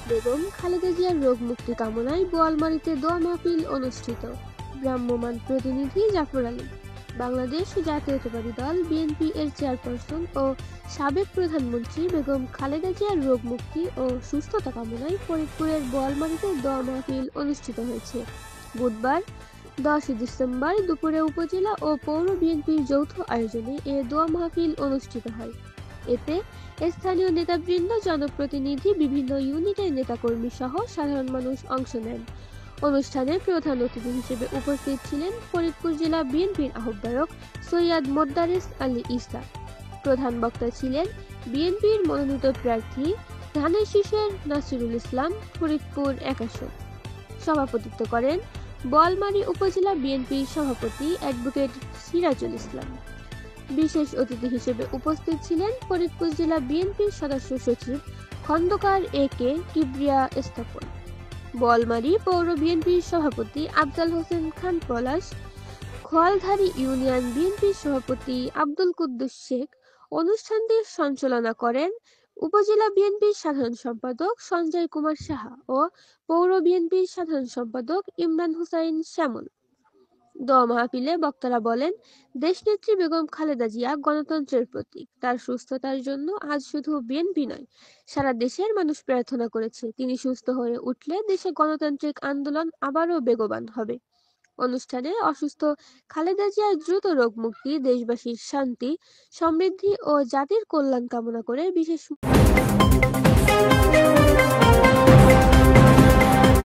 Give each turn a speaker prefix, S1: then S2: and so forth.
S1: বেগম খালেদা জিয়ার রোগ মুক্তি কামনায় বোয়ালমারীতে দোয়া মাহফিল অনুষ্ঠিত। ভ্রাম্যমাণ প্রতিনিধি জাফর আলী। বাংলাদেশ জাতীয়তাবাদী দল বিএনপি এর চেয়ারপারসন ও সাবেক প্রধানমন্ত্রী বেগম খালেদা জিয়ার রোগ মুক্তি ও সুস্থতা কামনায় ফরিদপুরের বোয়ালমারীতে দোয়া মাহফিল অনুষ্ঠিত হয়েছে। বুধবার 10 ডিসেম্বর দুপুরে উপজেলা ও পৌর বিএনপির যৌথ আয়োজনে এ দোয়া মাহফিল অনুষ্ঠিত হয়। এতে স্থানীয় নেতৃবৃন্দ, জনপ্রতিনিধি, বিভিন্ন ইউনিটের নেতাকর্মী সহ সাধারণ মানুষ অংশ নেন। অনুষ্ঠানে প্রধান অতিথি হিসেবে উপস্থিত ছিলেন ফরিদপুর জেলা বিএনপির আহ্বায়ক সৈয়দ মোদ্দারেস আলী ঈসা। প্রধান বক্তা ছিলেন বিএনপির মনোনীত প্রার্থী ধানের শীষের নাসিরুল ইসলাম, ফরিদপুর 1 আসন। সভাপতিত্ব করেন বোয়ালমারী উপজেলা বিএনপির সভাপতি অ্যাডভোকেট সিরাজুল ইসলাম। বিশেষ অতিথি হিসেবে উপস্থিত ছিলেন ফরিদপুর জেলা বিএনপির সদস্য সচিব খন্দকার এ.কে. কিবরিয়া স্থাপন, বোয়ালমারী পৌর বিএনপির সভাপতি আফজাল হোসেন খান পলাশ, খোয়ালধারী ইউনিয়ন বিএনপির সভাপতি আব্দুল কুদ্দুস শেখ। অনুষ্ঠানটি সঞ্চালনা করেন উপজেলা বিএনপির সাধারণ সম্পাদক সঞ্জয় কুমার সাহা ও পৌর বিএনপির সাধারণ সম্পাদক ইমরান হুসাইন শ্যামল। দোয়া মাহফিলে বক্তারা বলেন, দেশনেত্রী বেগম খালেদা জিয়া গণতন্ত্রের প্রতীক। তার সুস্থতার জন্য আজ শুধু বিএনপি নয়, সারা দেশের মানুষ প্রার্থনা করেছে। তিনি সুস্থ হয়ে উঠলে দেশে গণতান্ত্রিক আন্দোলন আবারও বেগবান হবে। অনুষ্ঠানে অসুস্থ খালেদা জিয়ার দ্রুত রোগ মুক্তি, দেশবাসীর শান্তি, সমৃদ্ধি ও জাতির কল্যাণ কামনা করে বিশেষ